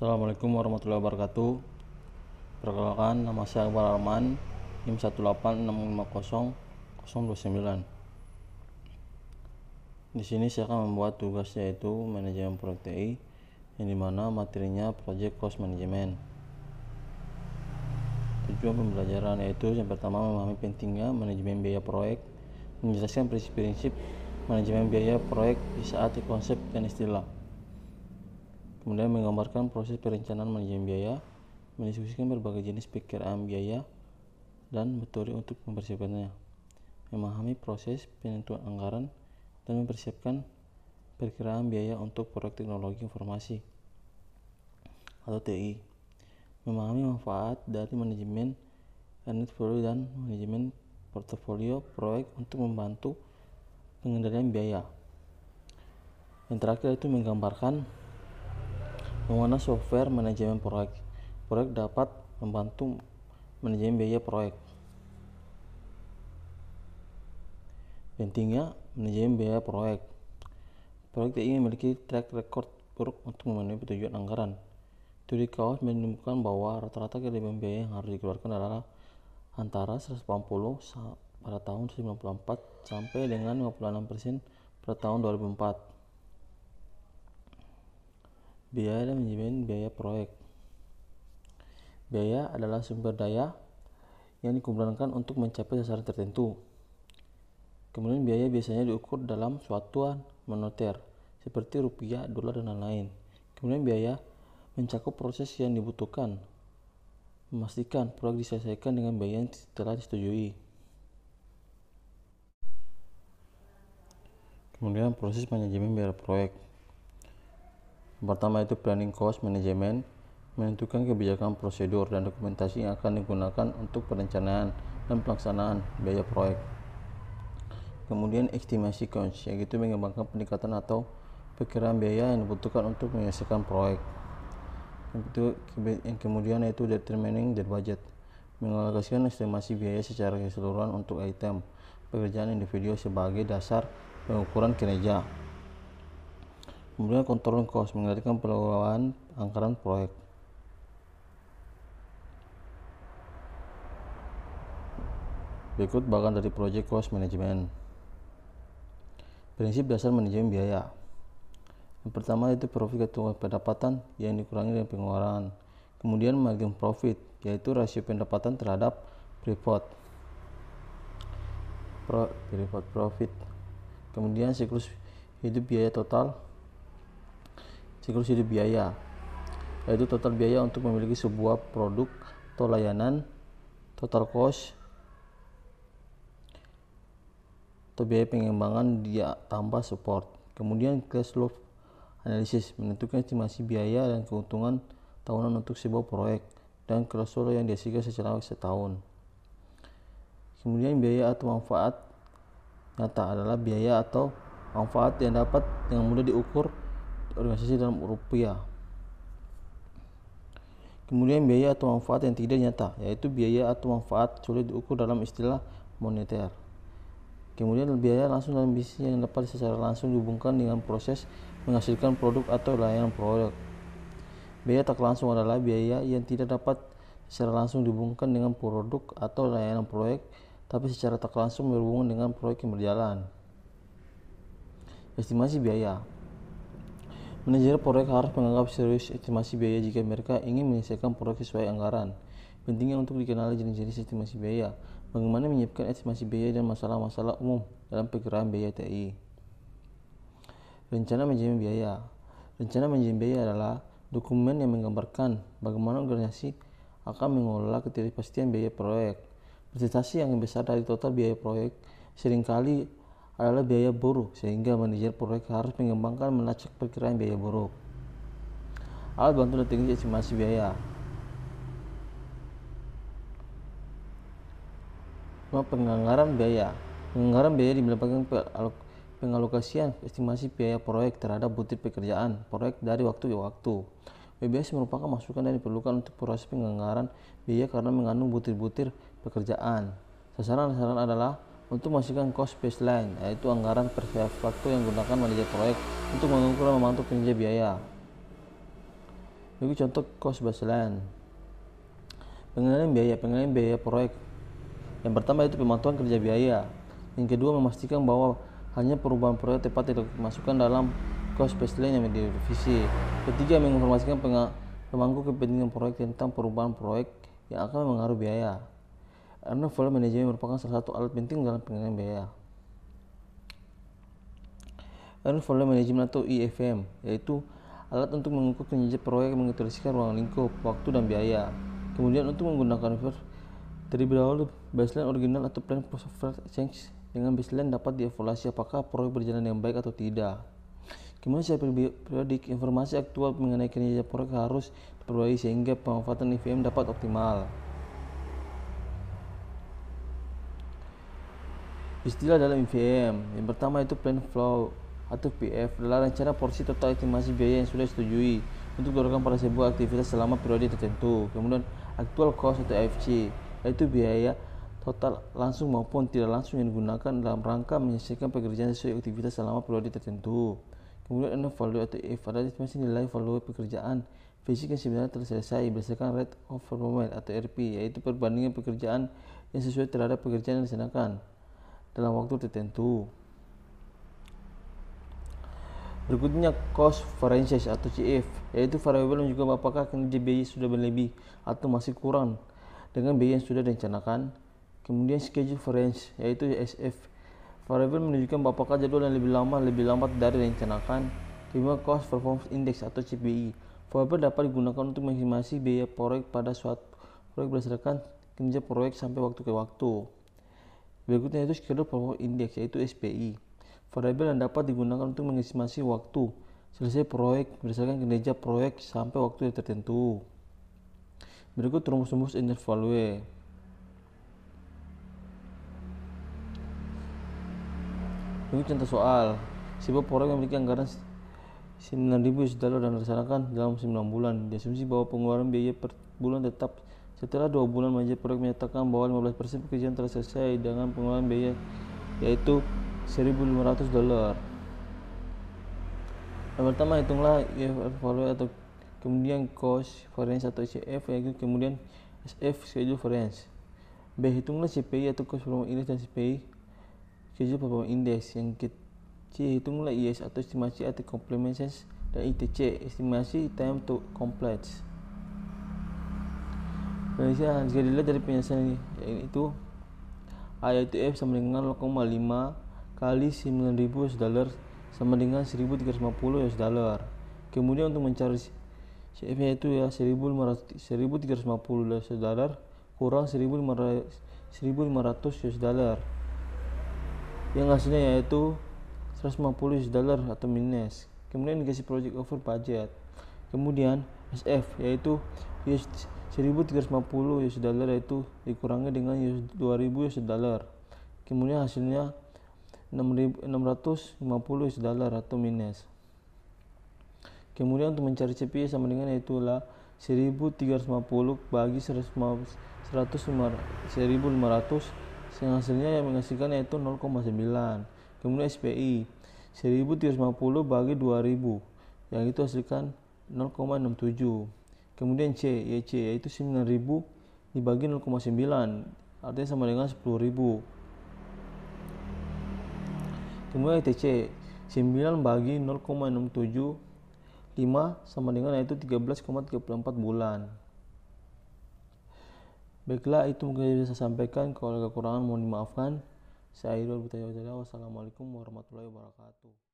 Assalamualaikum warahmatullahi wabarakatuh. Perkenalkan, nama saya Akbar Arman, NIM 186500029. Di sini saya akan membuat tugas yaitu manajemen proyek TI, yang dimana materinya project cost management. Tujuan pembelajaran yaitu yang pertama memahami pentingnya manajemen biaya proyek, menjelaskan prinsip-prinsip manajemen biaya proyek di saat konsep dan istilah. Kemudian menggambarkan proses perencanaan manajemen biaya, mendiskusikan berbagai jenis perkiraan biaya dan metode untuk mempersiapkannya, memahami proses penentuan anggaran, dan mempersiapkan perkiraan biaya untuk proyek teknologi informasi atau TI, memahami manfaat dari manajemen earned value dan manajemen portofolio proyek untuk membantu pengendalian biaya. Yang terakhir itu menggambarkan bagaimana software manajemen proyek dapat membantu manajemen biaya proyek. Pentingnya manajemen biaya proyek. Proyek TI memiliki track record buruk untuk memenuhi tujuan anggaran. Studi kaos menemukan bahwa rata-rata kelebihan biaya yang harus dikeluarkan adalah antara 180 pada tahun 1994 sampai dengan 56% pada tahun 2004. Biaya dan manajemen biaya proyek. Biaya adalah sumber daya yang dikumpulkan untuk mencapai sasaran tertentu. Kemudian biaya biasanya diukur dalam satuan moneter seperti rupiah, dolar, dan lain-lain. Kemudian biaya mencakup proses yang dibutuhkan, memastikan proyek diselesaikan dengan biaya yang telah disetujui. Kemudian proses manajemen biaya proyek. Pertama itu planning cost management, menentukan kebijakan prosedur dan dokumentasi yang akan digunakan untuk perencanaan dan pelaksanaan biaya proyek. Kemudian estimasi cost, yaitu mengembangkan peningkatan atau perkiraan biaya yang dibutuhkan untuk menyelesaikan proyek. Yang kemudian yaitu determining the budget, mengalokasikan estimasi biaya secara keseluruhan untuk item pekerjaan individu sebagai dasar pengukuran kinerja. Kemudian control cost, mengendalikan pengelolaan anggaran proyek. Berikut bagian dari project cost management. Prinsip dasar manajemen biaya. Yang pertama itu profit atau pendapatan yang dikurangi dengan pengeluaran. Kemudian margin profit, yaitu rasio pendapatan terhadap profit. Kemudian siklus hidup biaya total. Siklus hidup biaya, yaitu total biaya untuk memiliki sebuah produk atau layanan, total cost atau biaya pengembangan dia tambah support. Kemudian cash flow analysis, menentukan estimasi biaya dan keuntungan tahunan untuk sebuah proyek dan cash flow yang dihasilkan secara setahun. Kemudian biaya atau manfaat nyata adalah biaya atau manfaat yang dapat dengan mudah diukur organisasi dalam rupiah. Kemudian biaya atau manfaat yang tidak nyata, yaitu biaya atau manfaat sulit diukur dalam istilah moneter. Kemudian biaya langsung dalam bisnis yang dapat secara langsung dihubungkan dengan proses menghasilkan produk atau layanan proyek. Biaya tak langsung adalah biaya yang tidak dapat secara langsung dihubungkan dengan produk atau layanan proyek, tapi secara tak langsung berhubungan dengan proyek yang berjalan. Estimasi biaya. Manajer proyek harus menganggap serius estimasi biaya jika mereka ingin menyelesaikan proyek sesuai anggaran. Pentingnya untuk dikenali jenis-jenis estimasi biaya, bagaimana menyiapkan estimasi biaya dan masalah-masalah umum dalam perkiraan biaya TI. Rencana manajemen biaya. Rencana manajemen biaya adalah dokumen yang menggambarkan bagaimana organisasi akan mengelola ketidakpastian biaya proyek. Presentasi yang besar dari total biaya proyek seringkali adalah biaya buruk, sehingga manajer proyek harus mengembangkan melacak perkiraan biaya buruk. Alat bantu dan teknik estimasi biaya. Penganggaran biaya. Penganggaran biaya melibatkan pengalokasian estimasi biaya proyek terhadap butir pekerjaan proyek dari waktu ke waktu. PBS merupakan masukan yang diperlukan untuk proses penganggaran biaya karena mengandung butir-butir pekerjaan. Sasaran adalah untuk memastikan cost baseline, yaitu anggaran per waktu yang digunakan manajer proyek untuk mengukur dan memantau kinerja biaya. Berikut contoh cost baseline. Pengenalan biaya proyek. Yang pertama itu pemotongan kerja biaya. Yang kedua, memastikan bahwa hanya perubahan proyek tepat dimasukkan dalam cost baseline yang direvisi. Ketiga, menginformasikan pemangku kepentingan proyek tentang perubahan proyek yang akan mengaruhi biaya. Earned Value Management merupakan salah satu alat penting dalam pengendalian biaya. Earned Value Management atau EFM, yaitu alat untuk mengukur kinerja proyek yang mengiterasikan ruang lingkup, waktu, dan biaya. Kemudian untuk menggunakan terlebih dahulu baseline original atau plan software change. Dengan baseline dapat dievaluasi apakah proyek berjalan dengan baik atau tidak. Kemudian secara periodik, informasi aktual mengenai kinerja proyek harus diperbarui sehingga pemanfaatan EVM dapat optimal. Istilah dalam EVM, yang pertama itu plan flow atau PF adalah rencana porsi total estimasi biaya yang sudah disetujui untuk didorongkan pada sebuah aktivitas selama periode tertentu. Kemudian actual cost atau AFC, yaitu biaya total langsung maupun tidak langsung yang digunakan dalam rangka menyelesaikan pekerjaan sesuai aktivitas selama periode tertentu. Kemudian earned value atau EF adalah estimasi nilai value pekerjaan fisik yang sebenarnya telah selesai berdasarkan rate of performance atau RP, yaitu perbandingan pekerjaan yang sesuai terhadap pekerjaan yang dilaksanakan dalam waktu tertentu. Berikutnya cost variances atau CF, yaitu variabel menunjukkan apakah kinerja biaya sudah berlebih atau masih kurang dengan biaya yang sudah direncanakan. Kemudian schedule variance, yaitu SF, variabel menunjukkan apakah jadwal yang lebih lambat dari direncanakan. Kemudian cost performance index atau CPI, variabel dapat digunakan untuk mengestimasi biaya proyek pada suatu proyek berdasarkan kinerja proyek sampai waktu ke waktu. Berikutnya itu schedule performance index, yaitu SPI, variabel yang dapat digunakan untuk mengestimasi waktu selesai proyek berdasarkan kinerja proyek sampai waktu tertentu. Berikut rumus-rumus earned value. Berikut contoh soal. Sebuah proyek memiliki anggaran $9.000 dan dilaksanakan dalam 9 bulan. Diasumsi bahwa pengeluaran biaya per bulan tetap. Setelah 2 bulan, manajer proyek menyatakan bahwa 15% pekerjaan telah selesai dengan pengeluaran biaya yaitu $1.500. Yang pertama, hitunglah EF value atau kemudian cost variance atau CF, yaitu kemudian SF schedule variance. B, hitunglah CPI atau cost performance index dan CPI schedule performance index. Yang C, hitunglah IS atau estimasi at completions dan ITC, estimasi time to complete. Jika dilihat dari penjelasan itu, A yaitu F sama dengan 0,5 kali $9.000 sama dengan $1.350. Kemudian untuk mencari CF yaitu ya $1.350 kurang $1.500 yang hasilnya yaitu $150 atau minus. Kemudian dikasih project over budget. Kemudian SF yaitu $1.350 yaitu dikurangi dengan $2.000. Kemudian hasilnya $650 atau minus. Kemudian untuk mencari CPI sama dengan yaitulah 1.350 bagi 1.500 yang hasilnya yang menghasilkan yaitu 0,9. Kemudian SPI 1.350 bagi 2.000 yang itu hasilkan 0,67. Kemudian YC yaitu 9.000 dibagi 0,9 artinya sama dengan 10.000. Kemudian ITC 9 bagi 0,675 sama dengan yaitu 13,34 bulan. Baiklah, itu mungkin bisa saya sampaikan. Kalau ada kekurangan mohon dimaafkan. Saya Irul Butaya. Wassalamualaikum warahmatullahi wabarakatuh.